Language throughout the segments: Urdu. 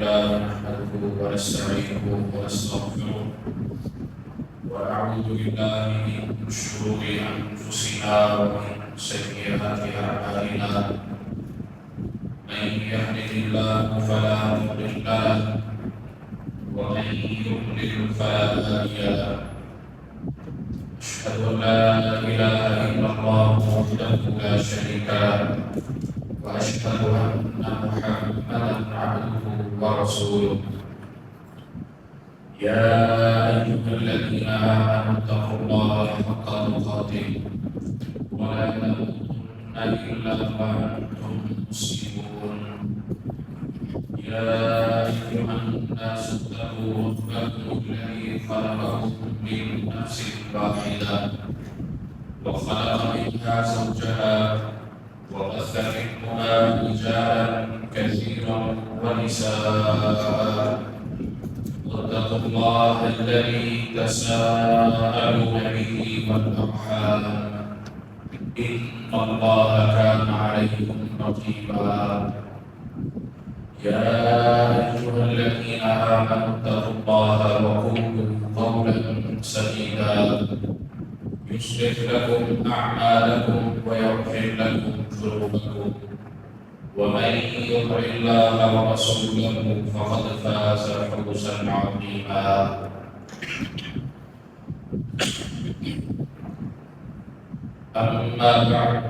لله نحمده ونستعينه ونستغفره ونعوذ بالله من شرور أنفسنا ومن سيئات أعمالنا من يهده الله فلا مضل له ومن يضلل فلا هادي له أشهد أن لا إله إلا الله وحده لا شريك له وأشهد أن محمدا عبده ورسوله يا أيها الذين آمنوا اتقوا الله حق تقاته ولا تموتن إلا وأنتم مسلمون يا أيها الناس اتقوا ربكم الذي خلقكم من نفس واحدة وخلق منها زوجها وبث منهما رجالا كثيرا ونساء واتقوا الله الذي تساءلون به والأرحام إن الله كان عليكم رقيبا يا أيها الذين آمنوا اتقوا الله وقولوا قولا سديدا يصلح لكم أعمالكم ويغفر لكم ذنوبكم ومن يطع الله ورسوله فقد فاز فوزا عظيما أما بعد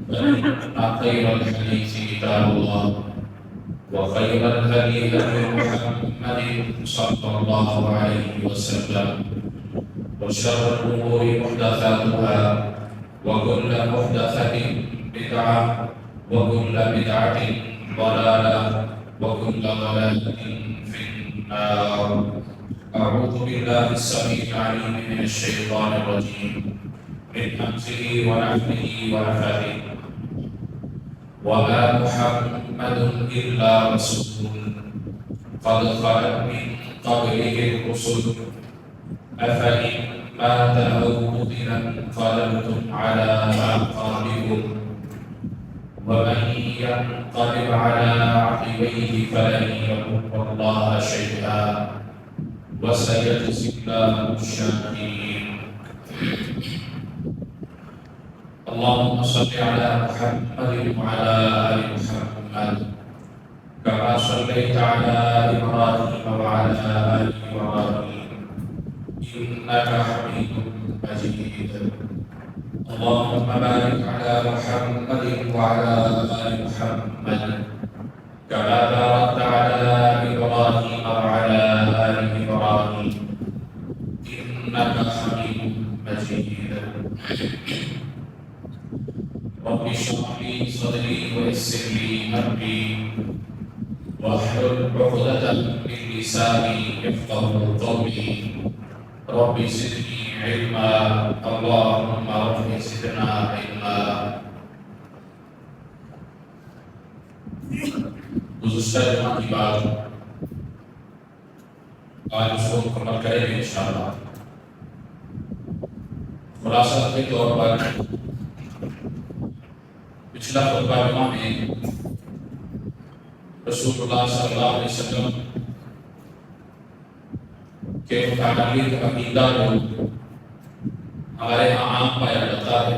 فإن خير الحديث كتاب الله وخير الهدي هدي محمد صلى الله عليه وسلم وشر الأمور محدثاتها وكل محدثة بدعة وكل بدعة ضلالة وكل ضلالة في النار. أعوذ بالله السميع العليم من الشيطان الرجيم من همزه ونفخه ونفثه وما محمد إلا رسول قد خلت من قبله الرسل أفإن مات أو قتل انقلبتم على أعقابكم ومن ينقلب على عقبيه فلن يضر الله شيئا وسيجزي الله الشاكرين. اللهم صل على محمد وعلى آل محمد كما صليت على إبراهيم وعلى آل إبراهيم إنك حميد مجيد. اللهم بارك على محمد وعلى آل محمد كما باركت على إبراهيم وعلى آل إبراهيم إنك حميد مجيد. رب اشرح لي صدري ويسر لي أمري واحلل عقدة من لساني يفقهوا قولي رب زدني علما اللهم رب زدنا علما. گزشتہ جمعہ کی بات آج اس کو مکمل کریں گے انشاءاللہ. خلاصہ کے طور پر پچھلا خطبہ جمعہ میں رسول اللہ صلی اللہ علیہ وسلم کے متعلق عقیدہ کو ہمارے یہاں عام پایا جاتا ہے.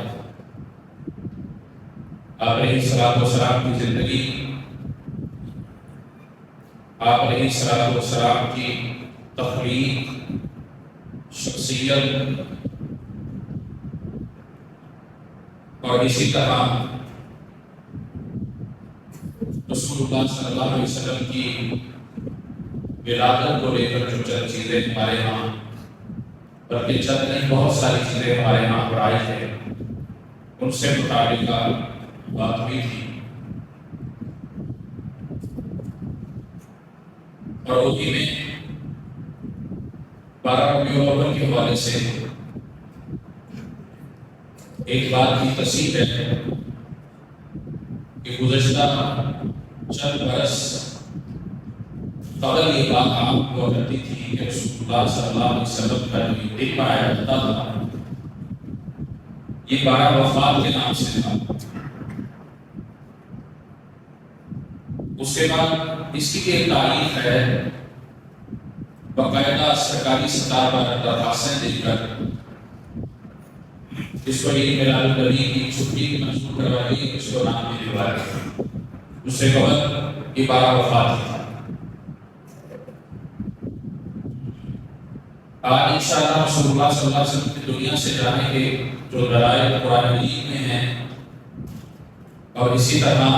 آپ علیہ الصلوۃ والسلام کی زندگی، آپ علیہ الصلوۃ والسلام کی تخلیق، شخصیت اور اسی طرح رسول اللہ صلی اللہ علیہ وسلم کی ولادت کو لے کر جو چند چیزیں ہمارے یہاں، بلکہ چند نہیں بہت ساری چیزیں ہمارے یہاں پر آئی ہیں، ان سے متعلقہ بات ہوئی تھی. اور اردو میں 12 ربیع الاول کے حوالے سے ایک بات کی تصحیح ہے کہ گزشتہ چند برس قبل یہ بات آپ کو کرتی تھی کہ رسول اللہ صلی اللہ علیہ وسلم کا جو دن منایا جاتا تھا یہ 12 وفات کے نام سے تھا. اس کے بعد اس کی ایک تاریخ ہے، باقاعدہ سرکاری سطح پر درخواستیں دے کر اس کو عید میلاد النبی کی چھٹی کی منظور کروائی گئی، اس کو نام بھی دلوایا گیا۔ اس سے قبل یہ 12 وفات تھا۔ آج انشاءاللہ رسول اللہ صلی اللہ علیہ وسلم کی دنیا سے جانے کے جو دلائل قرآن مجید میں ہیں اور اسی طرح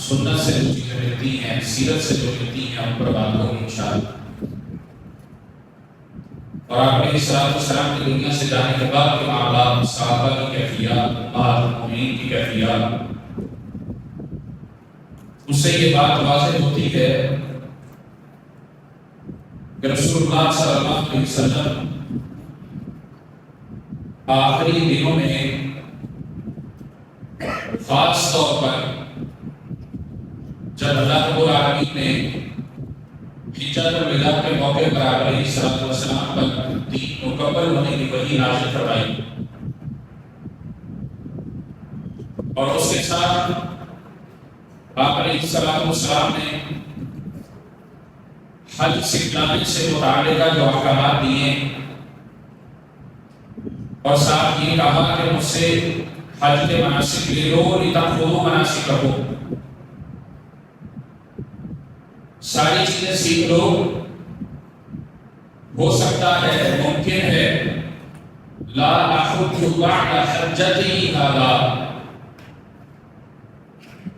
سنت سے جو چیزیں ملتی ہیں، سیرت سے جو ملتی ہیں، ان پر بات ہوگی انشاءاللہ۔ اور آپ علیہ السلام کی دنیا سے جانے کے بعد کے معاملات، صحابہ کی کیفیات، مومنین کی کیفیات، اس سے یہ بات واضح ہوتی ہے کہ رسول اللہ صلی اللہ علیہ وسلم آخری دنوں میں خاص طور پر جب اللہ رب العالمین نے حجۃ الوداع کے موقع پر آپ علیہ السلام پر دین مکمل ہونے کی وحی نازل فرمائی، اور اس کے ساتھ آپ علیہ السلام نے حج سکھلانے سے متعلقہ جو احکامات دیے، اور ساتھ یہ کہا کہ مجھ سے حج کے مناسک لے لو لتأخذوا مناسککم، ساری چیزیں سیکھ لو، ہو سکتا ہے، ممکن ہے، لا احج بعد حجتی ھذا،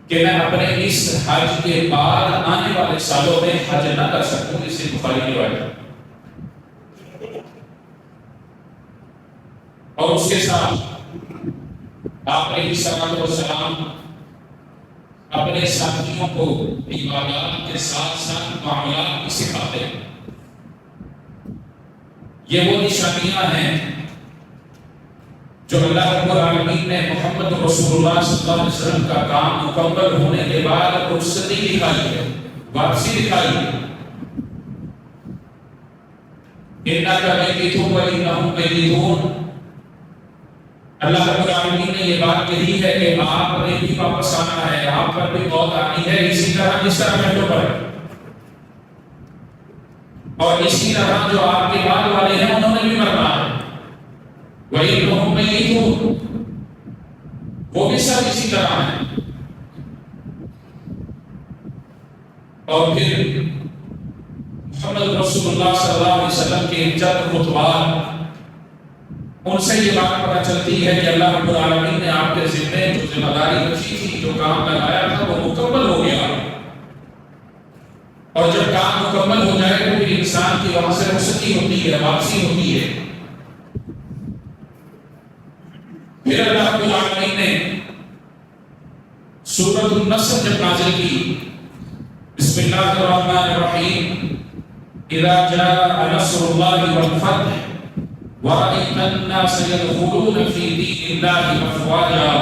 کہ میں اپنے اس حج کے بعد آنے والے سالوں میں حج نہ کر سکوں، اس سے بخاری کی روایت۔ اور اس کے ساتھ آپ علیہ السلام اپنے ساتھیوں کو عبادات کے ساتھ ساتھ معاملات بھی سکھاتے ہیں۔ یہ وہ نشانیاں ہیں جو اللہ رب العالمین نے محمد رسول اللہ صلی اللہ علیہ وسلم کا کام مکمل ہونے کے بعد رخصتی دکھائی ہے، واپسی دکھائی ہے۔ اِنَّکَ مَیِّتٌ وَإِنَّهُم مَیِّتُونَ، اللہ رب العالمین نے یہ بات کہی ہے کہ آپ نے بھی واپس آنا ہے، آپ پر بھی موت آنی ہے، اسی طرح جس طرح محلوں پر ہے، اور اسی طرح جو آپ کے بعد والے ہیں انہوں نے بھی مرنا ہے۔ وَإِنَّهُم مَیِّتُونَ، وہ بھی سب اسی طرح ہیں۔ اور پھر محمد رسول اللہ صلی اللہ علیہ وسلم کے چند خطبات، ان سے یہ بات پتہ چلتی ہے کہ اللہ رب العالمین نے آپ کے ذمے جو ذمہ داری رکھی تھی، جو کام لگایا تھا، وہ مکمل ہو گیا، اور جب کام مکمل ہو جائے تو پھر انسان کی وہاں سے رخصتی ہوتی ہے، واپسی ہوتی ہے۔ پھر اللہ رب العالمین نے سورۃ النصر جب نازل کی، بسم اللہ الرحمن الرحیم، اذا جاء نصر اللہ والفتح وَرَأَيْتَ النَّاسَ يَدْخُلُونَ فِي دِينِ اللَّهِ أَفْوَاجًا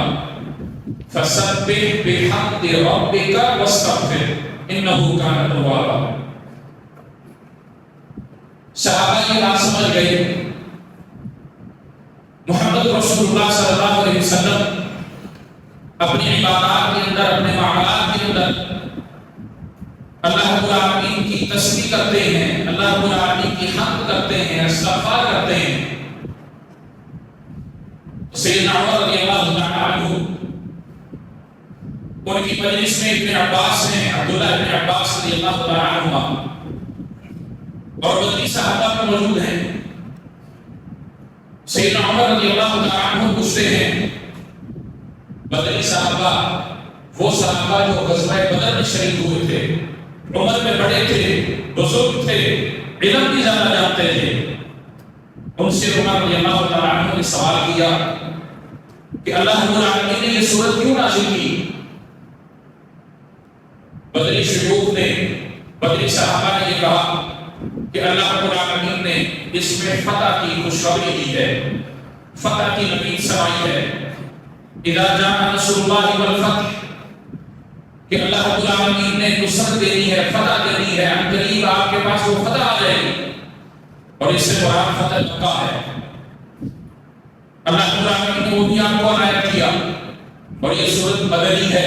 فَسَبِّحْ بِحَمْدِ رَبِّكَ وَاسْتَغْفِرْهُ إِنَّهُ كَانَ تَوَّابًا۔ صحابہ یہ بات سمجھ گئے، محمد رسول اللہ صلی اللہ علیہ وسلم اپنی عبادات کے اندر، اپنے معاملات کے اندر اللہ رب العالمین کی تسبیح کرتے ہیں، اللہ رب العالمین کی حمد کرتے ہیں، استغفار کرتے ہیں۔ سیدنا عمر رضی اللہ تعالیٰ عنہ، ان کی مجلس میں ابن عباس ہیں، عبداللہ ابن عباس رضی اللہ تعالیٰ عنہ، اور بدری صحابہ میں موجود ہیں۔ سیدنا عمر رضی اللہ تعالیٰ عنہ پوچھتے ہیں، بدری صحابہ وہ صحابہ جو غزوہ بدر میں شریک ہوئے تھے، عمر میں بڑے تھے، بزرگ تھے، علم بھی زیادہ جانتے تھے، ان سے عمر رضی اللہ تعالیٰ عنہ نے سوال کیا کہ اللہ رب العالمین نے یہ سورت کیوں نازل کی؟ بدری شیوخ نے، بدری صحابہ نے یہ کہا کہ اللہ رب العالمین نے اس میں فتح کی خوشخبری دی ہے، فتح کی نوید سمائی ہے۔ اذا جاء نصر اللہ والفتح، کہ اللہ رب العالمین نے نصرت دینی ہے، فتح دینی ہے، ان قریب آپ کے پاس وہ فتح آ جائے گی، اور اس سے مراد فتح مکہ ہے۔ اللہ رب العالمین نے وہ بھی آپ کو عنایت کیا، اور یہ سورت مدنی ہے،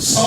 100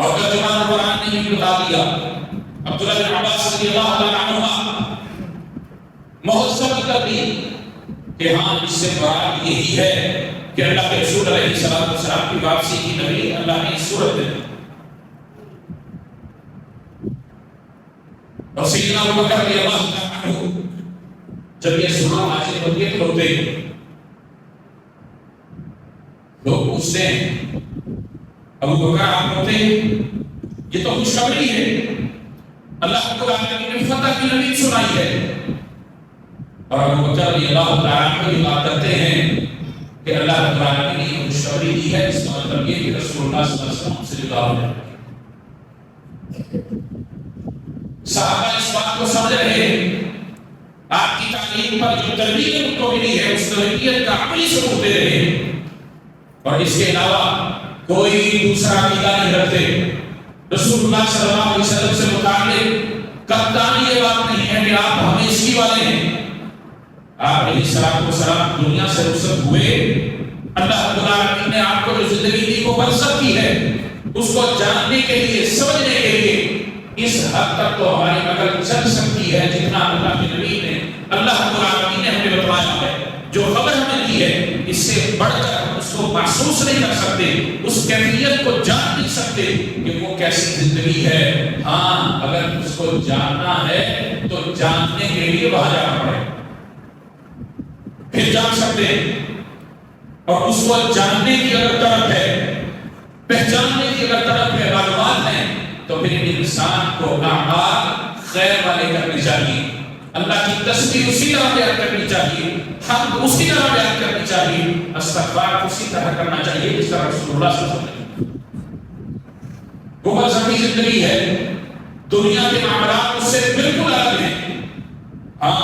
اور ترجمان قرآن نے بھی بتا دیا، عبداللہ بن عباس رضی اللہ تعالیٰ عنہما محسوس کر دی کہ ہاں اس سے مراد یہی ہے کہ اللہ کے رسول علیہ السلام کی واپسی کی نبی اللہ نے اس صورت میں اور سیدنا ابو بکر رضی اللہ تعالیٰ عنہ جب یہ سنا حاصل ہوتی ہے تو روتے لوگ پوچھتے ہیں ابو بکر آپ روتے ہیں، یہ تو خوشخبری ہے، اللہ رب العالمین نے فتح کی نبی سنائی ہے۔ اور ابو بکر رضی اللہ تعالیٰ عنہ یہ بات کرتے ہیں کہ اللہ رب العالمین نے یہ خوشخبری دی ہے، اس کا مطلب یہ کہ رسول اللہ صلی اللہ علیہ وسلم سے جدا ہو جائے۔ صحابہ اس بات کو سمجھ رہے ہیں، آپ کی تعلیم پر جو تربیت ان کو ملی ہے اس تربیت کا عملی ثبوت دے رہے ہیں، اور اس کے علاوہ کوئی دوسرا عقیدہ نہیں رکھتے۔ رسول اللہ صلی اللہ علیہ وسلم سے متعلق قطعاً یہ بات نہیں ہے کہ آپ ہمیشگی والے ہیں۔ آپ علیہ السلام دنیا سے رخصت ہوئے، اللہ رب العالمین نے آپ کو جو زندگی دی کو برست کی ہے، اس کو جاننے کے لیے، سمجھنے کے لیے اس حد تک تو ہماری عقل چل سکتی ہے جتنا اللہ کے نبی نے، اللہ رب العالمین نے ہمیں بتایا ہے۔ جو خبر ہمیں دی ہے اس سے بڑھ کر ہم اس کو محسوس نہیں کر سکتے، اس کیفیت کو جان نہیں سکتے کہ وہ کیسی زندگی ہے۔ ہاں اگر اس کو جاننا ہے تو جاننے کے لیے وہاں جانا پڑے، پھر جان سکتے ہیں۔ اور اس کو جاننے کی اگر طرف ہے، پہچاننے کی اگر طرف ہے، معلومات ہیں، تو پھر انسان کو اعمال خیر والے کرنے چاہیے، اللہ کی تسبیح اسی طرح بیان کرنی چاہیے، حمد اسی طرح بیان کرنی چاہیے، استغفار اسی طرح کرنا چاہیے جس طرح رسول اللہ صلی اللہ علیہ وسلم۔ وہ مذہبی زندگی ہے، دنیا کے معاملات اس سے بالکل الگ ہیں۔ ہاں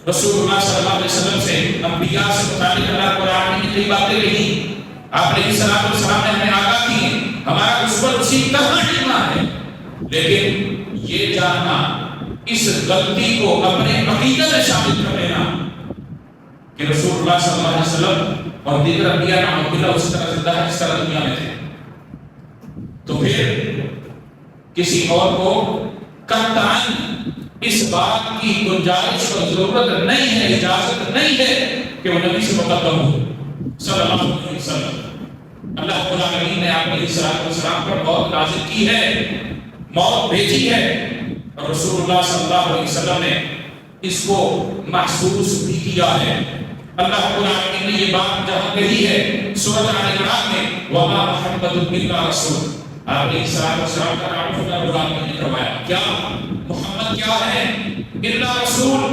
رسول اللہ صلی اللہ علیہ وسلم سے، انبیاء سے متعلق اللہ قرآن میں کئی باتیں کہی، آپ علیہ السلام نے ہمیں آگاہ کی، ہمارا دشمن اسی طرح ہی ہے، لیکن یہ جاننا، اس غلطی کو اپنے عقیدے میں شامل کر لینا کہ رسول اللہ صلی اللہ علیہ وسلم اور دیگر انبیاء نعوذ باللہ اس طرح زندہ ہے جس طرح دنیا میں تھے، تو پھر کسی اور کو قطعاً اس بات کی گنجائش اور ضرورت نہیں ہے، اجازت نہیں ہے کہ وہ نبی سے مقدم ہو صلی اللہ علیہ وسلم۔ اللہ رب العالمین نے آپ علیہ السلام پر موت نازل کی ہے، موت بھیجی ہے، اور رسول اللہ صلی اللہ علیہ وسلم نے اس کو محسوس بھی کیا ہے۔ اللہ رب العالمین نے یہ بات جہاں کہی ہے سورۃ آل عمران میں، وَمَا مُحَمَّدٌ إِلَّا رَسُولٌ، آپ علیہ السلام کا نام اللہ رب العالمین نے کروایا، کیا محمد کیا ہے؟ الا رسول،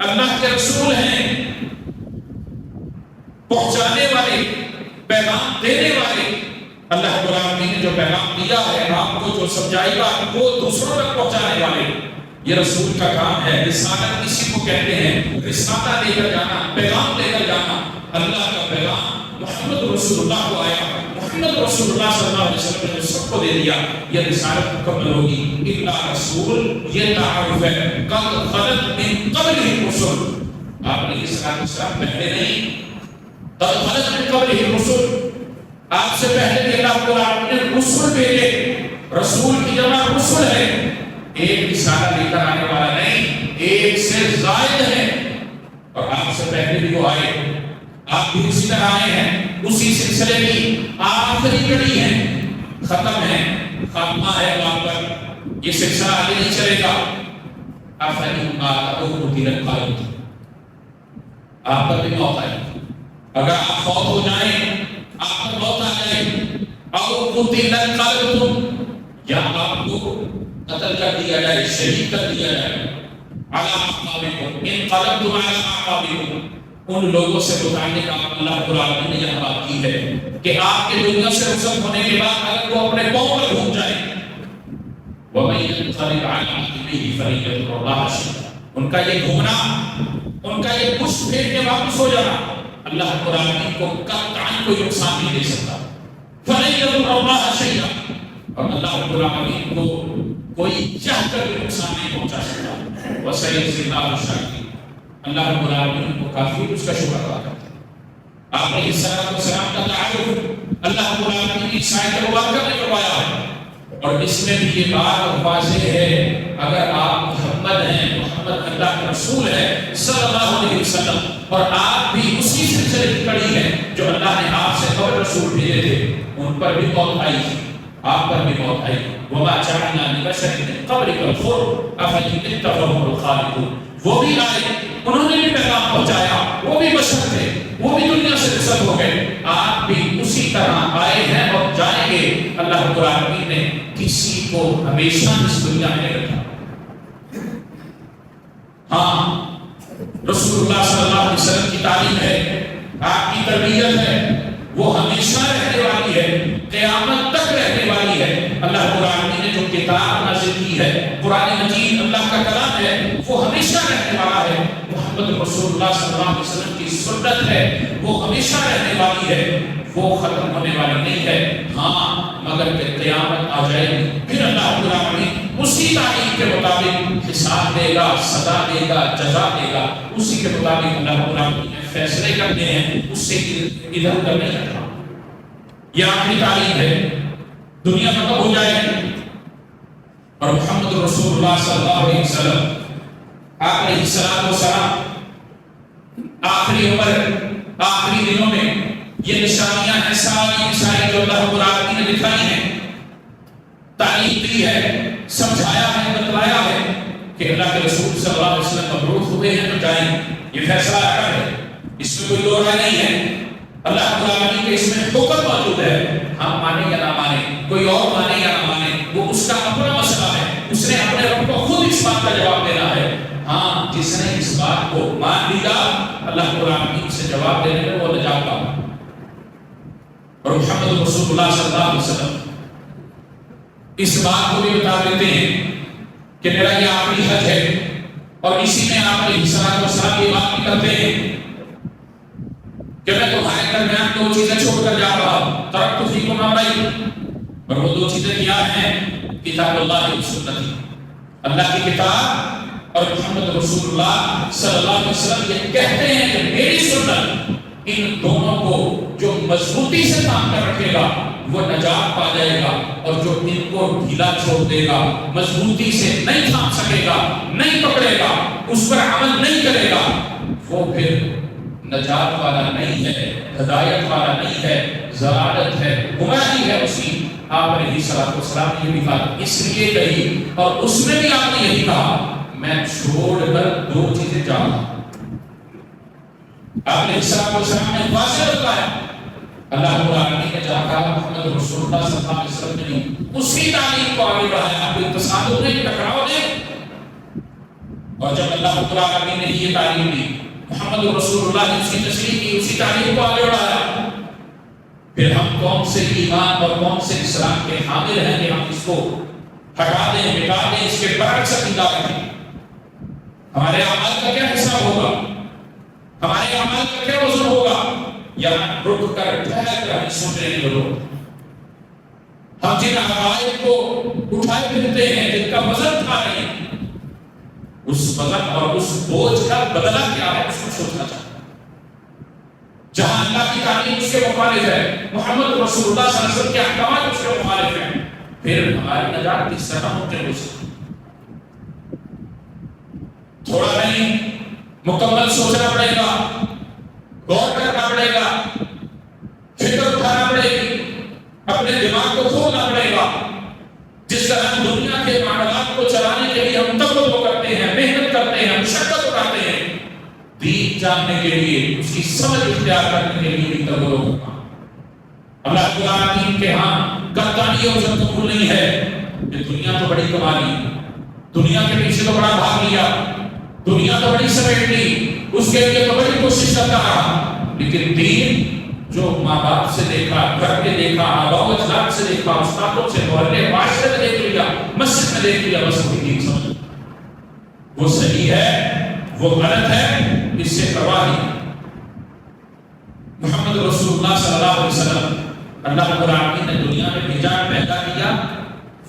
اللہ کے رسول ہیں، پہنچانے والے، پیغام دینے والے۔ اللہ رب العالمین نے جو پیغام دیا ہے آپ کو، جو سمجھائے گا وہ دوسروں تک پہنچانے والے، یہ رسول کا کام ہے۔ رسالت اسی کو کہتے ہیں، رسالہ لے کر جانا، پیغام لے کر جانا۔ اللہ کا پیغام محمد رسول اللہ کو آیا، محمد رسول اللہ صلی اللہ علیہ وسلم نے سب کو دے دیا، یہ رسالت مکمل ہوگی۔ الا رسول، یہ تعارف ہے، قد خلت من قبلہ الرسل، آپ نے اس کا پہلے نہیں، قد خلت من قبلہ الرسل، آپ سے پہلے بھی اللہ رب العالمین نے رسول بھیجے۔ رسول کی جمع رسول ہے، ایک رسالہ لے کر آنے والا نہیں، ایک سے زائد ہے، اور آپ سے پہلے بھی وہ آئے، آپ بھی اسی طرح آئے ہیں، اسی سلسلے کی آخری کڑی ہے، ختم ہے، خاتمہ ہے وہاں پر، یہ سلسلہ آگے نہیں چلے گا۔ آپ پر بھی موت آئے، اگر آپ فوت ہو جائیں، آپ پر موت آ جائے، او قتل انقلبتم، یا آپ کو قتل کر دیا جائے، شہید کر دیا جائے، علی اعقابکم، انقلبتم علی اعقابکم، ان لوگوں سے متعلق آپ اللہ رب العالمین نے یہ بات کی ہے کہ آپ کے دنیا سے رخصت ہونے کے بعد اگر وہ اپنے پاؤں پر گھوم جائیں، وَمَن يَنقَلِبْ عَلَىٰ عَقِبَيْهِ فَلَن يَضُرَّ اللَّهَ شَيْئًا، ان کا یہ گھومنا، ان کا یہ پشت پھیر کے واپس ہو جانا اللہ رب العالمین کو قطعاً کوئی نقصان نہیں دے سکتا۔ فَلَن يَضُرَّ اللَّهَ شَيْئًا، اور اللہ رب العالمین کو کوئی چاہ کر بھی نقصان نہیں پہنچا سکتا۔ وَسَيَجْزِي اللَّهُ الشَّاكِرِينَ، اللہ رب العالمین کو کافی اس کا شکر ادا کرتا ہے۔ آپ نے السلام کا تعارف اللہ رب العالمین کی سائے مبارکہ میں کروایا ہے، اور اس میں بھی یہ بات واضح ہے، اگر آپ محمد ہیں، محمد اللہ کے رسول ہے صلی اللہ علیہ وسلم، اور آپ بھی اسی سلسلے کی کڑی ہے جو اللہ نے آپ سے قبل رسول بھیجے تھے، ان پر بھی موت آئی تھی، آپ پر بھی موت آئی۔ وَمَا جَعَلْنَا لِبَشَرٍ مِّن قَبْلِكَ الْخُلْدَ أَفَإِن مِتَّ فَهُمُ الْخَالِدُونَ۔ وہ بھی آئے، انہوں نے بھی پیغام پہنچایا، وہ بھی بشر تھے، وہ بھی دنیا سے رخصت ہو گئے، آپ بھی اسی طرح آئے ہیں اور جائیں گے۔ اللہ رب العالمین نے کسی کو ہمیشہ اس دنیا میں رکھا۔ ہاں، رسول اللہ صلی اللہ علیہ وسلم کی تعلیم ہے، آپ کی تربیت ہے، وہ ہمیشہ رہنے والی ہے، قیامت تک رہنے والی ہے۔ اللہ رب العالمین نے جو کتاب نازل کی ہے، قرآن مجید اللہ کا کلام ہے، وہ ہمیشہ رہنے والا ہے۔ محمد رسول اللہ صلی اللہ علیہ وسلم کی سنت ہے، وہ ہمیشہ رہنے والی ہے، وہ ختم ہونے والی نہیں ہے۔ ہاں، مگر کہ قیامت آ جائے گی، پھر اللہ رب العالمین اسی تعلیم کے مطابق حساب دے گا، سزا دے گا، جزا دے گا، اسی کے مطابق اللہ رب العالمین نے فیصلے کرنے ہیں، اس سے ادھر ادھر نہیں ہٹنا۔ یہ آخری تعلیم ہے، دنیا ختم ہو جائے گی اور محمد رسول اللہ صلی اللہ علیہ وسلم آپ علیہ السلام آخری عمر، آخری دنوں میں یہ نشانیاں ہیں، ساری جو اللہ رب العالمین نے دکھائی ہیں، تعلیم دی ہے، سمجھایا ہے، بتلایا ہے کہ اللہ کے رسول صلی اللہ علیہ وسلم مبعوث ہوئے ہیں تو جائیں، یہ فیصلہ اکڑ ہے، اس میں کوئی دو رائے نہیں ہے۔ اللہ رب العالمین کے اس میں حکم موجود ہے، ہم مانیں یا نہ مانیں، کوئی اور مانے یا نہ مانے، وہ اس کا اپنا مسئلہ ہے، اس نے اپنے رب کو خود اس بات کا جواب دینا ہے۔ ہاں، جس نے اس بات کو مان لیا، اللہ رب العالمین سے جواب دینے میں وہ نجات پایا۔ اور محمد رسول اللہ صلی اللہ علیہ وسلم اس بات کو بھی بتا دیتے ہیں کہ میرا یہ آخری حج ہے، اور اسی میں آپ علیہ السلام یہ بات بھی کرتے ہیں کہ میں تمہارے درمیان دو چیزیں چھوڑ کر جا رہا ہوں، ترکت فیکم امرین، اور وہ دو چیزیں کیا ہیں؟ کتاب اللہ و سنتی، اللہ کی کتاب اور محمد رسول اللہ صلی اللہ علیہ وسلم یہ کہتے ہیں کہ میری سنت، ان دونوں کو جو مضبوطی سے تھام کر رکھے گا وہ نجات پا جائے گا، اور جو ان کو ڈھیلا چھوڑ دے گا، مضبوطی سے نہیں تھام سکے گا، نہیں پکڑے گا، اس پر عمل نہیں کرے گا، وہ پھر نجات والا نہیں ہے، ہدایت والا نہیں ہے، ضلالت ہے، گمراہی ہے اس کی۔ آپ علیہ السلام نے یہ بھی کہا، اس لیے کہی، اور اس میں بھی آپ نے یہی کہا، میں چھوڑ کر دو چیزیں جا رہا ہوں۔ آپ علیہ السلام نے واضح بتایا، اللہ رب العالمین نے جہاں کہا محمد رسول اللہ صلی اللہ علیہ وسلم نے اسی تعلیم کو آگے بڑھایا، کوئی تصادم نہیں، ٹکراؤ نہیں۔ اور جب اللہ رب العالمین نے یہ تعلیم دی، محمد رسول اللہ نے اسی تشریح کی، اسی تعلیم کو آگے بڑھایا، پھر ہم کون سے ایمان اور کون سے اسلام کے حامل ہیں کہ ہم اس کو ہٹا دیں، مٹا دیں، اس کے برعکس عقیدہ رکھیں؟ ہمارے اعمال کا کیا حساب ہوگا؟ ہمارے اعمال کا کیا وزن ہوگا؟ یا رک کر ٹھہر کر ہمیں سوچنے کی ضرورت ہے۔ ہم جن عقائد کو اٹھائے پھرتے ہیں، جن کا وزن اٹھا رہے ہیں، اس وزن اور اس بوجھ کا بدلہ کیا ہے، اس کو سوچنا چاہیے۔ جہاں اللہ کی تعلیم اس کے مخالف ہے، محمد رسول اللہ صلی اللہ علیہ وسلم کے احکامات اس کے مخالف ہیں، پھر ہماری نجات کس طرح ممکن ہو سکتی؟ تھوڑا نہیں، مکمل سوچنا پڑے گا، غور کرنا پڑے گا، فکر اٹھانا پڑے گی، اپنے دماغ کو کھولنا پڑے گا۔ جس طرح ہم دنیا کے معاملات کو چلانے کے لیے ہم تقویٰ کرتے ہیں، محنت کرتے ہیں، مشقت اٹھاتے ہیں، دین جاننے کے لیے، اس کی سمجھ اختیار کرنے کے لیے بھی تقویٰ کرنا۔ اللہ رب العالمین کے ہاں گردانی اور وزن قبول نہیں ہے کہ دنیا تو بڑی کما لی، دنیا کے پیچھے تو بڑا بھاگ لیا، دنیا تو بڑی سمیٹ لی، اس کے لیے تو بڑی کوشش کرتا رہا، لیکن دین جو ماں باپ سے دیکھا، گھر کے دیکھا، آباء و اجداد سے دیکھا، استادوں سے، محلے معاشرے میں دیکھ لیا، مسجد میں دیکھ لیا، بس وہی دین سمجھ، وہ صحیح ہے، وہ غلط ہے، اس سے پرواہ نہیں۔ محمد رسول اللہ صلی اللہ علیہ وسلم اللہ رب العالمین نے دنیا میں بھیجا، پیدا کیا،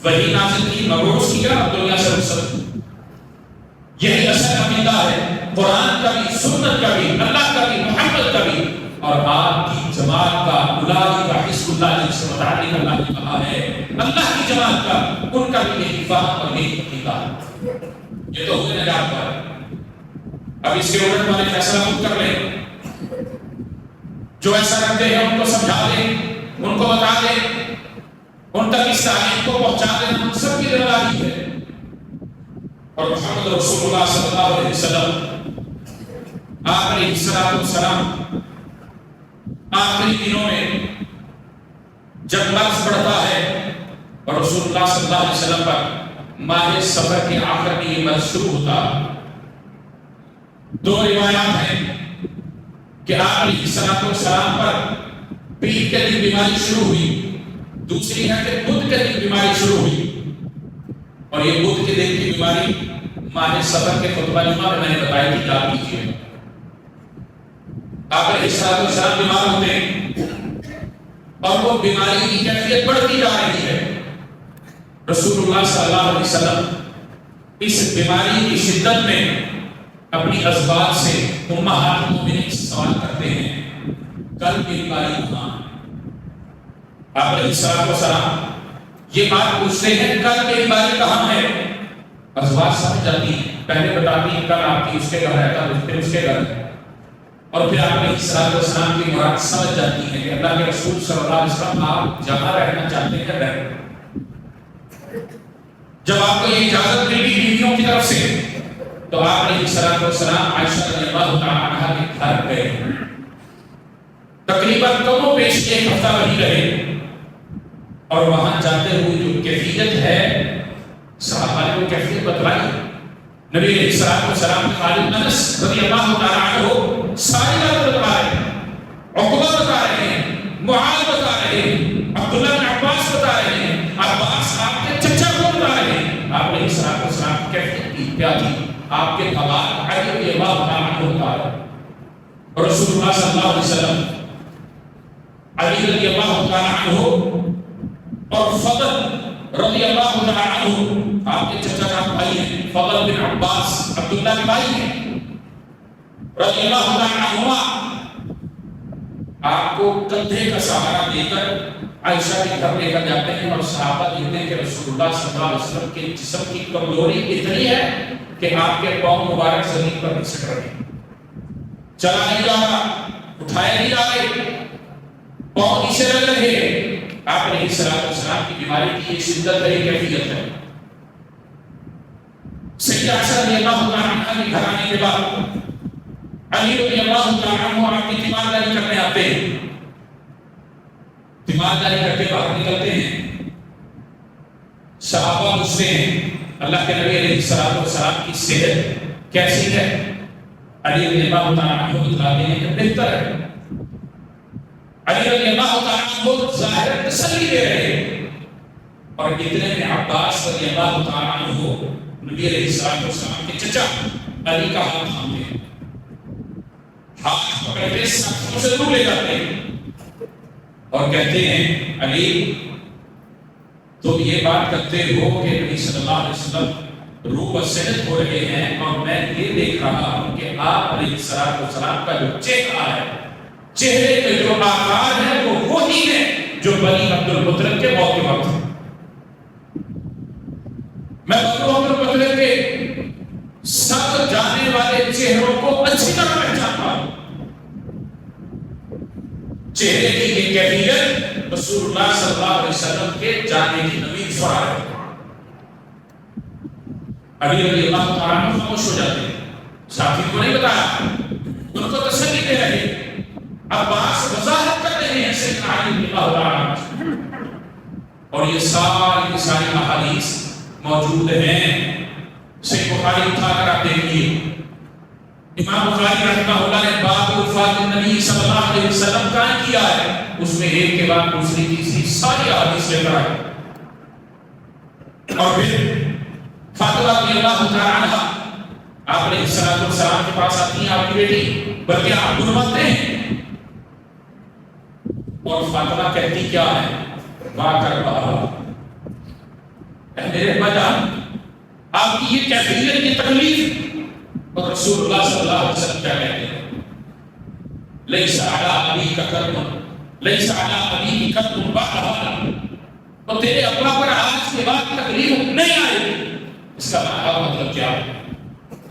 وحی نازل کی، مبعوث کیا، اور دنیا سے رخصت کی۔ یہی اصل عقیدہ ہے قرآن کا بھی، سنت کا بھی، اللہ کا بھی، محمد کا بھی، اور آپ کی جماعت کا اولاد کا حزب اللہ جن سے متعلق اللہ نے کہا ہے اللہ کی جماعت کا، ان کا بھی یہی فہم اور یہی عقیدہ ہے۔ یہ تو ہوئے نجات پر، اب اس کے الٹ والے فیصلہ خود کر لیں، جو ایسا کرتے ہیں ان کو سمجھا دیں، ان کو بتا دیں، ان تک اس تعلیم کو پہنچا دیں، ہم سب کی ذمہ داری ہے۔ اور محمد رسول اللہ صلی اللہ علیہ وسلم آپ علیہ السلام آخری دنوں میں جب مرض بڑھتا ہے اور رسول اللہ صلی اللہ علیہ وسلم پر ماہ سفر کے آخر میں یہ مرض شروع ہوتا، دو روایات ہیں کہ آپ علیہ السلام پر پیر کے دن بیماری شروع ہوئی، دوسری ہے کہ بدھ کے دن بیماری شروع ہوئی، اور یہ بدھ کے دن کی بیماری ماہ سفر کے خطبہ جمعہ میں نے بتائی تھی، یاد کیجیے۔ آپ علیہ السلام بیمار ہوتے ہیں اور وہ بیماری کی کیفیت بڑھتی جا رہی ہے۔ رسول اللہ صلی اللہ علیہ وسلم اس بیماری کی شدت میں اپنی ازواج سے امہات المومنین سے سوال کرتے ہیں، کل کی بیماری کہاں؟ آپ علیہ السلام یہ بات پوچھتے ہیں، کل کی بیماری کہاں ہے؟ ازواج سمجھ جاتی ہیں، پہلے بتاتی ہیں کل آپ کی اس کے گھر ہے، پھر اس کے گھر ہے، اور پھر آپ علیہ السلام کی مراد سمجھ جاتی ہیں کہ اللہ کے رسول صلی اللہ علیہ وسلم آپ جہاں رہنا چاہتے ہیں رہیں۔ جب آپ کو یہ اجازت ملی بیویوں کی طرف سے تو آپ علیہ السلام عائشہ رضی اللہ تعالی عنہا کے گھر گئے، تقریباً کم و بیش ایک ہفتہ وہیں رہے، اور وہاں جاتے ہوئے جو کیفیت ہے صحابہ نے وہ کیفیت بتلائی۔ نبی علیہ السلام کے خالد انس رضی اللہ تعالی عنہ ساری بات بتا رہے ہیں، عقبہ بتا رہے ہیں، معاذ بتا رہے ہیں، عبداللہ بن عباس بتا رہے ہیں، عباس آپ کے چچا کو بتا رہے ہیں۔ آپ علیہ السلام کی کیفیت کیا تھی؟ آپ کے حوال علی رضی اللہ تعالی عنہ بتا رہے ہیں، اور رسول اللہ صلی اللہ علیہ وسلم علی رضی اللہ تعالی عنہ اور فضل رضی اللہ تعالی عنہ آپ کے چچا کا بھائی ہیں، فضل بن عباس عبداللہ کے بھائی ہیں رضی اللہ تعالی عنہما، آپ کو کندھے کا سہارا دے کر عائشہ کے گھر لے کر جاتے ہیں، اور صحابہ کہتے ہیں کہ رسول اللہ صلی اللہ علیہ وسلم کے جسم کی کمزوری اتنی ہے کہ آپ کے پاؤں مبارک زمین پر گھسٹ رہے ہیں، چلا نہیں جا رہا، اٹھائے نہیں جا رہے، پاؤں نیچے لگ رہے۔ آپ علیہ السلام کی بیماری کی یہ شدت ہے، یہ کیفیت ہے۔ سیدہ عائشہ رضی اللہ تعالی عنہا کے گھر آنے کے بعد علی رضی اللہ تعالی عنہ آپ کی تیمارداری کرنے آتے ہیں، تیمارداری کر کے باہر نکلتے ہیں، صحابہ پوچھتے ہیں اللہ کے نبی علیہ السلام کی صحت کیسی ہے؟ علی رضی اللہ تعالی عنہ بتلاتے ہیں کہ بہتر ہے۔ علی رضی اللہ تعالی عنہ ظاہر تسلی دے رہے ہیں، اور اتنے میں عباس رضی اللہ تعالی عنہ نبی علیہ السلام کے چچا علی کا ہاتھ تھامتے ہیں، ہاتھ پکڑتے ساتھوں سے دور لے جاتے ہیں اور کہتے ہیں علی تم یہ بات کرتے ہو کہ نبی صلی اللہ علیہ وسلم روح و صحت ہو رہے ہیں، اور میں یہ دیکھ رہا ہوں کہ آپ علیہ السلام کا جو چہرہ ہے، چہرے کے جو آکار ہے وہ وہی ہے جو بنی عبد المطلب کے موت کے وقت ہے۔ میں بنی عبد المطلب کے سب جانے والے چہروں کو اچھی طرح پہچانتا ہوں، چہرے کی یہ کیفیت رسول اللہ صلی اللہ علیہ وسلم کے جانے کی نوید فرا ہے۔ علی رضی اللہ تعالیٰ عنہ خاموش ہو جاتے ہیں، ساتھی کو نہیں بتایا، ان کو تسلی دے رہے، عباس وضاحت کر رہے ہیں سیدنا علی رضی اللہ تعالیٰ عنہ، اور یہ ساری کی ساری احادیث موجود ہیں۔ صحیح بخاری اٹھا کر آپ دیکھیے، امام بخاری رحمہ اللہ نے باب وفات النبی صلی اللہ علیہ وسلم کا کیا ہے، اس میں ایک کے بعد دوسری تیسری ساری احادیث لے کر آئے، اور پھر فاطمہ رضی اللہ تعالی عنہا آپ علیہ السلام کے پاس آتی ہیں، آپ کی بیٹی، بلکہ آپ گنواتے ہیں، اور فاطمہ کہتی کیا ہے؟ واہ کر بابا، اے میرے ابا جان، آپ کی یہ کیفیت، یہ تکلیف، اور رسول اللہ صلی اللہ علیہ وسلم کیا کہتے ہیں؟ لیس علی ابیک کرب لیس علی ابیک کرب بعد ھذا، تو تیرے ابا پر آج کے بعد تکلیف نہیں آئے گی۔ اس کا مطلب کیا ہے؟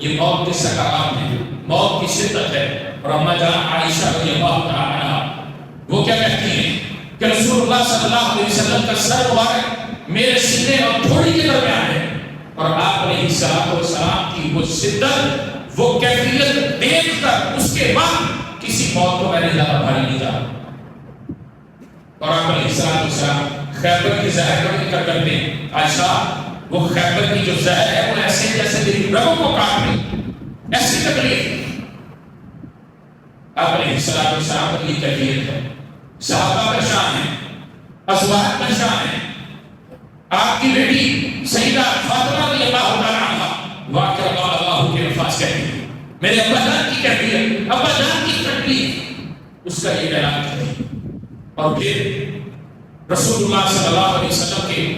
یہ موت کے سکرات ہیں، موت کی شدت ہے۔ اور اما جان عائشہ رضی اللہ تعالی عنہا وہ کیا کہتی ہیں کہ رسول اللہ صلی اللہ علیہ وسلم کا سر مبارک میرے سینے اور تھوڑی کے درمیان ہے، اور آپ علیہ السلام کی وہ شدت، وہ کیفیت دیکھ کر اس کے بعد کسی موت کو میں نے زیادہ بھاری نہیں جانا۔ اور آپ علیہ السلام خیبر کی زہر کا ذکر کرتے ہیں، عائشہ وہ خیبر کی جو زہر ہے وہ ایسے جیسے میری رگوں کو کاٹ رہی، ایسی تکلیف۔ آپ علیہ السلام کی کیفیت ہے، صحابہ کا شان ہے، ازواج کا شان ہے۔ آپ کی بیٹی سیدہ فاطمہ رضی اللہ تعالی عنہا واقعہ اللہ کے الفاظ کہتی ہیں، میرے ابا جان کی کیفیت، ابا جان کی تکلیف، اس کا یہ اعلان کرتی ہے۔ اور پھر رسول اللہ صلی اللہ علیہ وسلم کے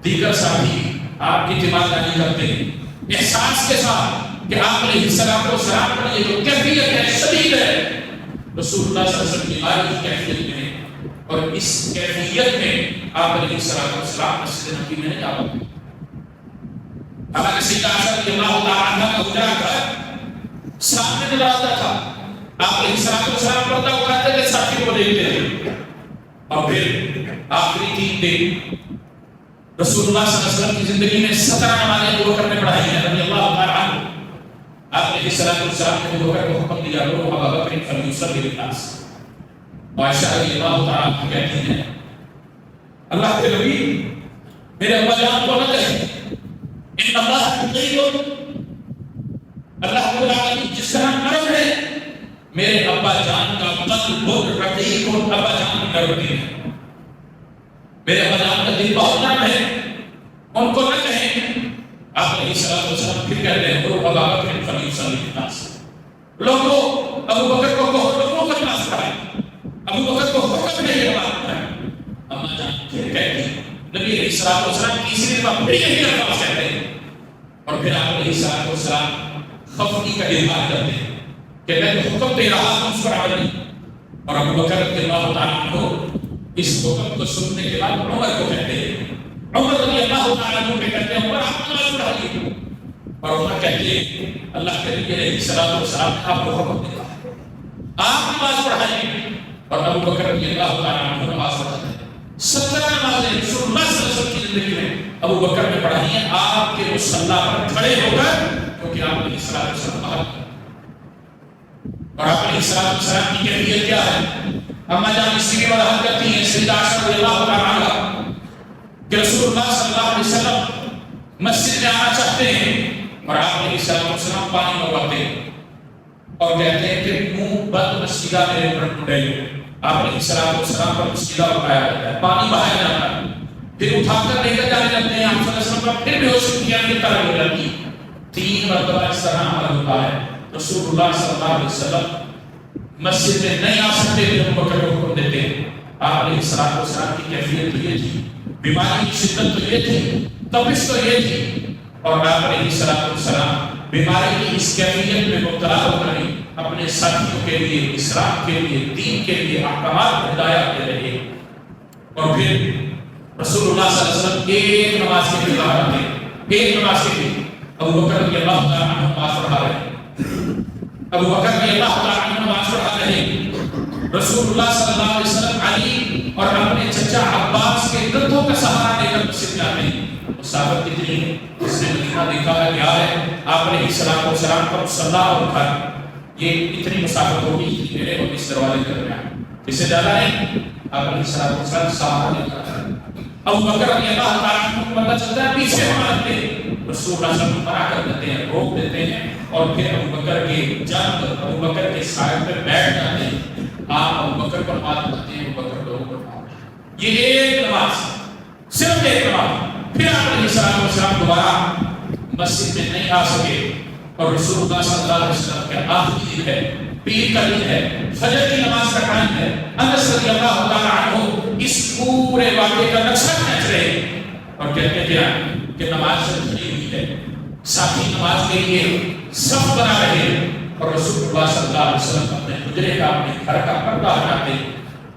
دیگر صحابی آپ کی تیمارداری کرتے ہیں احساس کے ساتھ کہ آپ علیہ السلام پر یہ جو کیفیت ہے شدید ہے، رسول اللہ صلی اللہ علیہ وسلم کی بیماری کی کیفیت میں ہے، اور اس کیفیت میں آپ علیہ السلام مسجد نبی میں نہیں آ پاتے۔ حالانکہ سیدہ عائشہ رضی اللہ تعالی عنہا کا حجرہ گھر سامنے نظر آتا تھا، آپ علیہ السلام پردہ اٹھاتے تھے، ساتھی کو دیکھتے تھے۔ اور پھر آخری 3 دن رسول اللہ صلی اللہ علیہ وسلم کی زندگی میں 17 نمازیں ابو بکر نے پڑھائی ہیں رضی اللہ تعالی عنہ۔ آپ علیہ السلام نے ابو بکر کو حکم دیا، لو ابا بکر فلیصلی بالناس۔ عائشہ رضی اللہ تعالی عنہ کہتی ہیں، اللہ کے نبی میرے ابا جان کو نہ کہیں ان اللہ حقیق، اللہ رب العالمین جس طرح نرم ہے، میرے ابا جان کا قلب بہت رقیق، ابا جان نرم ہے، میرے ابا جان کا دل بہت نرم ہے، ان کو نہ کہیں۔ آپ علیہ السلام پھر کہتے ہیں ابو بکر فلیصلی بالناس، لوگوں ابو بکر کو کہو لوگوں کو نماز پڑھائیں، ابو بکر کو حکم ہے یہ نماز پڑھائیں۔ اما جان پھر کہتی ہیں، نبی علیہ السلام تیسری دفعہ پھر یہی الفاظ کہتے ہیں، اور پھر آپ علیہ السلام خفگی کا اظہار کرتے ہیں کہ میں تو حکم دے رہا ہوں اس پر عمل نہیں۔ اور ابو بکر رضی اللہ تعالیٰ عنہ اس حکم کو سننے کے بعد عمر کو کہتے ہیں، عمر رضی اللہ تعالیٰ عنہ کہتے ہیں عمر آپ نماز پڑھائیے، اور عمر کہتے ہیں اللہ کے نبی علیہ السلام نے آپ کو حکم دیا آپ نماز پڑھائیے، اور ابو بکر رضی اللہ تعالیٰ عنہ نماز پڑھاتے ہیں۔ 17 نمازیں رسول اللہ صلی اللہ علیہ وسلم کی زندگی میں ابو بکر نے پڑھائی ہیں آپ کے مصلی پر کھڑے ہو کر، کیونکہ آپ علیہ السلام باہر۔ اور آپ علیہ السلام کی کیفیت کیا ہے؟ اما جان اسی کی وضاحت کرتی ہیں سیدہ عائشہ رضی اللہ تعالی عنہا کہ رسول اللہ صلی اللہ علیہ وسلم مسجد میں آنا چاہتے ہیں، اور آپ علیہ السلام پانی منگواتے ہیں اور کہتے ہیں کہ منہ بند مسجدہ میرے اوپر ڈالو۔ آپ علیہ السلام پر مسجدہ اٹھایا جاتا ہے، پانی بہایا جاتا ہے، پھر اٹھا کر لے کر جانے لگتے ہیں۔ آپ صلی اللہ علیہ وسلم پر پھر بے ہوش کی طرح ہو جاتی ہے۔ 3 مرتبہ اس طرح عمل ہوتا ہے۔ رسول اللہ صلی اللہ علیہ وسلم مسجد میں نہیں آ سکتے تھے، ابو بکر کو حکم دیتے ہیں۔ آپ علیہ السلام کی کیفیت تو یہ تھی، بیماری کی شدت تو یہ تھی، تپش تو یہ تھی، اور آپ علیہ السلام بیماری کی اس کیفیت میں مبتلا ہو کر اپنے ساتھیوں کے لیے، اسلام کے لیے، دین کے لیے احکامات ہدایات دے رہے۔ اور پھر رسول اللہ صلی اللہ علیہ وسلم ایک نماز کے لیے باہر آتے، ایک نماز کے لیے ابو بکر رضی اللہ تعالیٰ عنہ نماز پڑھا رہے ہیں، ابو بکر رضی اللہ تعالیٰ عنہ نماز پڑھا رہے ہیں۔ رسول اللہ صلی اللہ علیہ وسلم علی اور اپنے چچا عباس کے کندھوں کا سہارا لے کر مسجد میں آتے ہیں۔ مسافت کتنی ہے؟ اس نے مدینہ دیکھا ہے کیا ہے؟ آپ علیہ السلام پر مصلی اور گھر، یہ اتنی مسافت ہوگی میرے اور اس دروازے کے درمیان، اس سے زیادہ نہیں۔ آپ علیہ السلام سہارا لے کر ابو بکر رضی اللہ تعالیٰ عنہ کو پتہ چلتا ہے پیچھے ہم آتے ہیں، رسول اللہ صلی اللہ علیہ وسلم منع کر دیتے ہیں، روک دیتے ہیں، اور پھر ابو بکر کے جنب ابو بکر کے سائے پر بیٹھ جاتے ہیں۔ آپ ابو بکر پر بات کرتے ہیں، ابو بکر کو روک کرتے ہیں۔ یہ ایک نماز، صرف ایک نماز۔ پھر آپ علیہ السلام دوبارہ مسجد میں نہیں آ سکے، اور رسول اللہ صلی اللہ علیہ وسلم کے آخری دن ہے، پیر کا دن ہے، فجر کی نماز کا ٹائم ہے۔ انس رضی اللہ تعالیٰ عنہ اس پورے واقعے کا نقشہ کھینچ رہے ہیں اور کہتے ہیں کہ نماز جب کھڑی ہوئی ہے، ساتھی نماز کے لیے صف بنا رہے ہیں، اور رسول اللہ صلی اللہ علیہ وسلم اپنے حجرے کا اپنے گھر کا پردہ ہٹاتے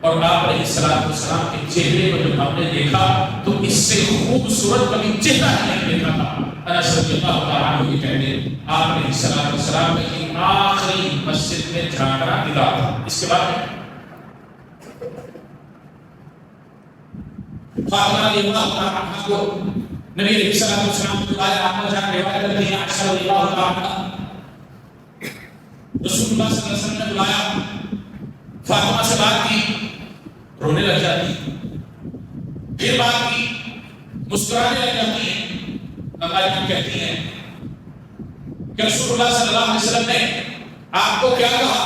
اور آپ علیہ السلام کے چہرے کو جب ہم نے دیکھا تو اس سے خوبصورت کبھی چہرہ ہی نہیں دیکھا تھا۔ انس رضی اللہ تعالیٰ عنہ یہ کہتے ہیں آپ علیہ السلام کا آخری مسجد میں جھانکنا دلا تھا۔ اس کے بعد فاطمہ رضی اللہ تعالیٰ عنہ کو نبی علیہ السلام نے بلایا، آپ جان روایت کرتے ہیں عائشہ رضی اللہ تعالیٰ عنہ رسول اللہ صلی اللہ علیہ وسلم نے بلایا، فاطمہ سے بات کی، رونے لگ جاتی، پھر بات کی، مسکرانے لگ جاتی ہیں۔ ہم کہتی ہیں کہ رسول اللہ صلی اللہ علیہ وسلم نے آپ کو کیا کہا؟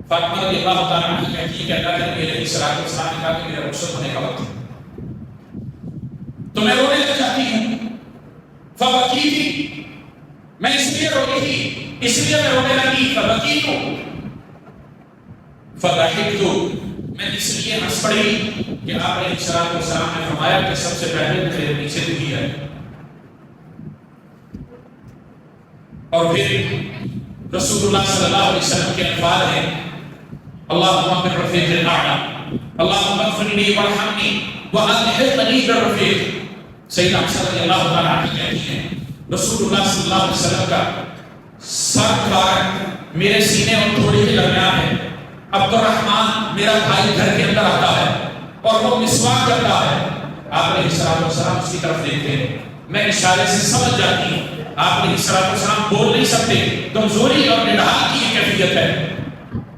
فاطمہ رضی اللہ تعالیٰ عنہ کہتی ہے کہ اللہ کے نبی علیہ السلام نے کہا کہ میرا رخصت ہونے کا وقت ہے، تو میں رونے لگ جاتی ہوں۔ فبکی تھی، میں اس لیے روئی تھی، اس لیے میں رونے لگی، فبکی تو فضحکت، میں اس لیے ہنس پڑی کہ آپ علیہ السلام نے فرمایا کہ سب سے پہلے میرے پیچھے دھی ہے۔ اور پھر رسول اللہ صلی اللہ علیہ وسلم کے الفاظ ہیں اللہم بالرفیق الاعلی، اللہم اغفر لی وارحمنی والحقنی بالرفیق۔ سیدنا عائشہ رضی اللہ تعالیٰ عنہ کہتی ہیں رسول اللہ صلی اللہ علیہ وسلم کا سر مبارک میرے سینے اور تھوڑی کے درمیان ہے۔ عبد الرحمن میرا بھائی گھر کے اندر آتا ہے اور وہ مسواک کرتا ہے، آپ علیہ السلام اس کی طرف دیکھتے ہیں، میں اشارے سے سمجھ جاتی ہوں آپ علیہ السلام بول نہیں سکتے، کمزوری اور نڈھال کی یہ کیفیت ہے،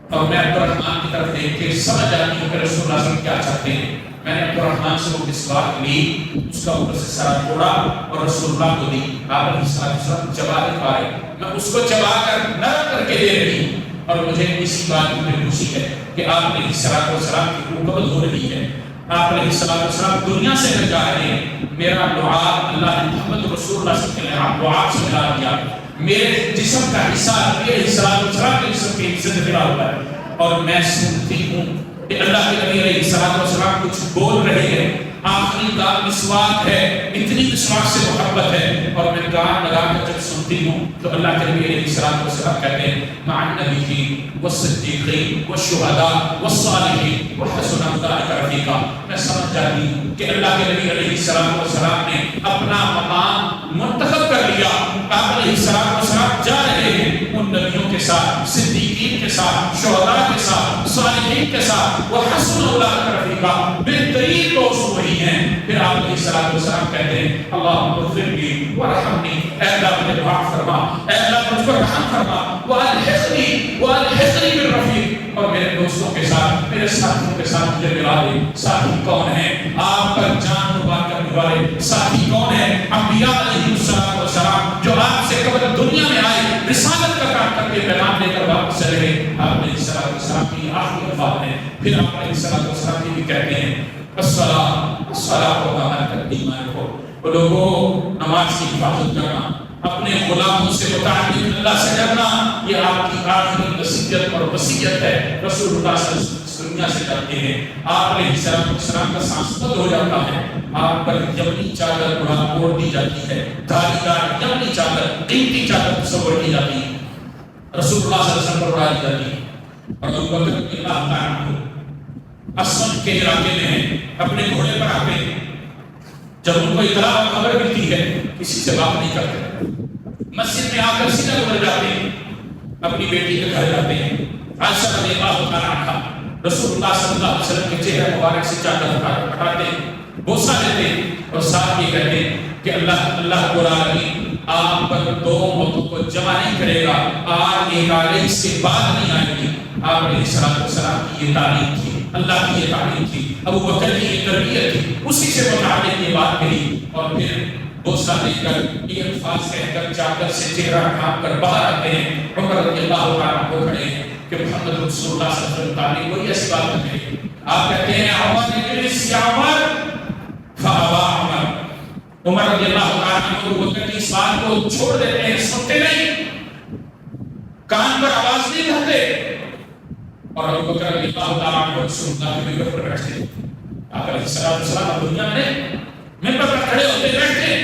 اور میں عبد الرحمن کی طرف دیکھ کے سمجھ جاتی ہوں کہ رسول اللہ صلی اللہ علیہ وسلم کیا چاہتے ہیں۔ میں نے عبد الرحمن سے وہ مسواک لی، اس کا اوپر سے سرا توڑا اور رسول اللہ کو دی۔ آپ علیہ السلام چبا نہیں پا رہے، میں اس کو چبا کر نرم کر کے دے رہی ہوں، اور مجھے اسی بات کی خوشی ہے کہ آپ علیہ السلام کی قبول ہو رہی ہے، آپ علیہ السلام دنیا سے نہ جا رہے ہیں۔ میرا لعاب اللہ نے محمد رسول اللہ صلی اللہ علیہ وسلم لعاب سے ملا دیا، میرے جسم کا حصہ نبی علیہ السلام کے جسم کے حصے سے ملا ہوا ہے، اور میں سنتی ہوں کہ اللہ کے نبی علیہ السلام کچھ بول رہے ہیں، آخری کا مسواک ہے، اتنی مسواک سے محبت ہے، اور میں کان لگا کر جب سنتی ہوں تو اللہ کے نبی علیہ السلام کہتے ہیں مع النبیین والصدیقین والشہداء والصالحین وحسن اولئک رفیقا۔ میں سمجھ جاتی ہوں کہ اللہ کے نبی علیہ السلام نے اپنا مقام منتخب کر لیا، آپ علیہ السلام جا رہے ہیں ان نبیوں کے ساتھ، صدیقین کے ساتھ، شہداء کے ساتھ، صالحین کے ساتھ، وحسن اولئک رفیقا، بہترین دوست وہی ہیں۔ پھر آپ علیہ السلام کہتے ہیں اللہم اغفر لی وارحمنی، اے اللہ مجھے معاف فرما، اے اللہ مجھ پر رحم فرما، والحقنی بالرفیق، اور میرے دوستوں کے ساتھ، میرے ساتھیوں کے ساتھ مجھے ملا دے۔ ساتھی کون ہیں؟ آپ کا جان مبارک کرنے والے ساتھی کون ہیں؟ انبیاء علیہ السلام، جو آپ سے قبل دنیا میں آئے، رسالت کا کام کر کے پیغام لے کر واپس چلے گئے۔ آپ علیہ السلام کی آخری الفاظ ہیں۔ پھر آپ علیہ السلام کی بھی کہتے ہیں الصلاۃ و امانت ایمان کو، وہ لوگوں نماز کی حفاظت کرنا، اپنے غلاموں سے متعلق اللہ سے ڈرنا، یہ آپ کی آخری نصیحت اور وصیت ہے۔ رسول اللہ صلی اللہ علیہ وسلم دنیا سے ڈرتے ہیں، آپ علیہ السلام کا سانس بند ہو جاتا ہے، آپ پر یمنی چادر اوڑھ دی جاتی ہے، دھاری دار یمنی چادر، قیمتی چادر تصور کی جاتی ہے، رسول اللہ صلی اللہ علیہ وسلم پر اڑا دی جاتی ہے، اور ابو بکر رضی اللہ تعالیٰ عنہ اسود کے علاقے میں ہیں، اپنے گھوڑے پر آتے ہیں، جب ان کو اطلاع اور خبر ملتی ہے کسی سے بات نہیں کرتے، مسجد میں آ کر سیدھا گزر جاتے ہیں، اپنی بیٹی کے گھر جاتے ہیں، عائشہ رضی اللہ تعالیٰ عنہا رسول اللہ صلی اللہ علیہ وسلم کے چہرے مبارک سے چادر ہٹاتے ہیں، بوسہ دیتے ہیں، اور ساتھ یہ کہتے ہیں کہ اللہ رب العالمین آپ پر دو موتوں کو جمع نہیں کرے گا، آج ایک آگے اس کے بعد نہیں آئے گی۔ آپ علیہ السلام کی یہ تعلیم تھی، اللہ کی یہ تعلیم تھی، ابو بکر کی یہ تربیت تھی، اسی سے متعلق یہ بات کہی، اور پھر بوسہ دے کر یہ الفاظ کہہ کر چادر سے چہرہ ڈھانپ کر باہر آتے ہیں۔ عمر رضی اللہ تعالیٰ عنہ کھڑے ہیں کہ محمد رسول اللہ صلی اللہ علیہ وسلم تعلیم وہی ایسی بات کرتے ہیں، آپ کہتے ہیں عمر اجلس یا عمر، فابا عمر رضی اللہ تعالیٰ عنہ ابو بکر کی اس بات کو چھوڑ دیتے ہیں، سنتے نہیں، کان پر آواز نہیں کرتے، اور ابو بکر رضی اللہ تعالیٰ عنہ رسول اللہ کے ممبر پر بیٹھتے ہیں۔ آپ علیہ السلام دنیا میں ممبر پر کھڑے ہوتے بیٹھتے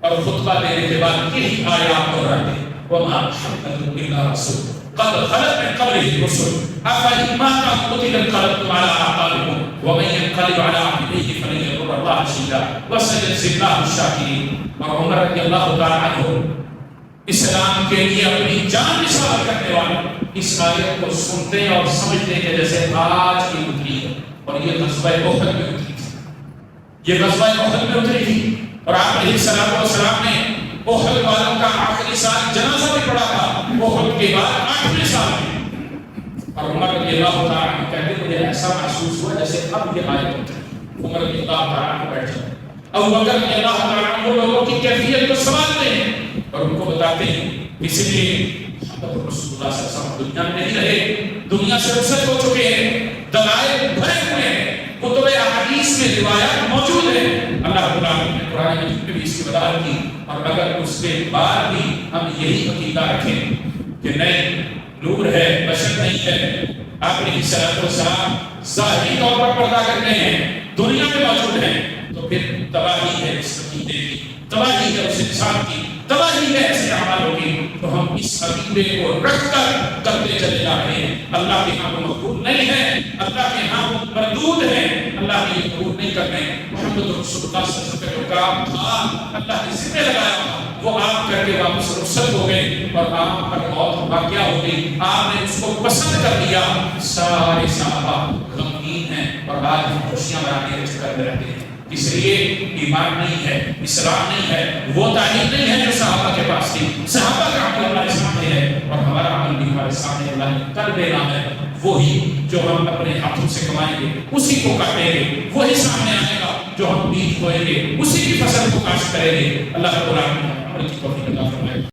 اور خطبہ دینے کے بعد یہی آیات دہراتے وما محمد الا رسول قد خلت من قبله الرسل افان مات او قتل انقلبتم على اعقابكم ومن ينقلب على عقبيه فلن يضر الله شيئا وسيجزي الله الشاكرين. اور عمر رضی اللہ تعالی عنہ اسلام کے لیے اپنی جان نثار کرنے والے اس آیت کو سنتے اور سمجھتے کہ جیسے آج کی اتری ہے. اور یہ غزوہ احد میں اتری تھی، یہ غزوہ احد میں اتری تھی. اور آپ علیہ الصلوۃ والسلام نے احد والوں کا آخری سال جنازہ بھی پڑھا تھا احد کے بعد 8ویں سال میں. اور عمر رضی اللہ تعالی عنہ کہتے ہیں مجھے ایسا محسوس ہوا جیسے اب یہ آیت اتری. عمر رضی اللہ تعالی عنہ بیٹھ جاتے، ابو بکر رضی اللہ تعالی عنہ لوگوں کی کیفیت کو سمجھتے ہیں اور ان کو بتاتے ہیں. اس لیے محمد رسول اللہ صلی اللہ علیہ وسلم دنیا میں نہیں رہے، دنیا سے رخصت ہو چکے ہیں، دلائل بھرے ہوئے ہیں، کتب احادیث میں روایات موجود ہیں. اللہ رب العالمین نے قرآن مجید میں بھی اس کی وضاحت کی. اور اگر اس کے بعد بھی ہم یہی عقیدہ رکھیں کہ نہیں نور ہے بشر نہیں ہے، آپ علیہ الصلوۃ والسلام ظاہری طور پر پردہ کرتے ہیں، دنیا میں موجود ہیں، تو پھر تباہی ہے اس عقیدے کی، تباہی ہے اس انسان کی، تباہی ہے ایسے اعمالوں کی. تو ہم اس عقیدے کو رکھ کر کرتے چلے جا رہے ہیں. اللہ کے ہاں وہ مقبول نہیں ہے، اللہ کے ہاں وہ مردود ہے، اللہ کے یہ قبول نہیں کرنے. محمد رسول اللہ صلی اللہ علیہ وسلم کا جو کام تھا اللہ نے ذمہ لگایا وہ آپ کر کے واپس رخصت ہو گئے اور آپ پر موت واقعہ ہو گئی. آپ نے اس کو پسند کر لیا. سارے صحابہ غمگین ہیں اور آج ہم خوشیاں منانے کے چکر میں رہتے ہیں. اس لیے ایمان نہیں ہے، اسلام نہیں ہے، وہ تعلیم نہیں ہے جو صحابہ کے پاس تھی. صحابہ کا عمل ہمارے سامنے ہے اور ہمارا عمل بھی ہمارے سامنے اللہ نے کر دینا ہے. وہی جو ہم اپنے ہاتھوں سے کمائیں گے اسی کو کاٹیں گے، وہی سامنے آئے گا جو ہم بیج بوئیں گے اسی کی فصل کو کاشت کریں گے. اللہ رب العالمین عمل کی توفیق عطا فرمائے.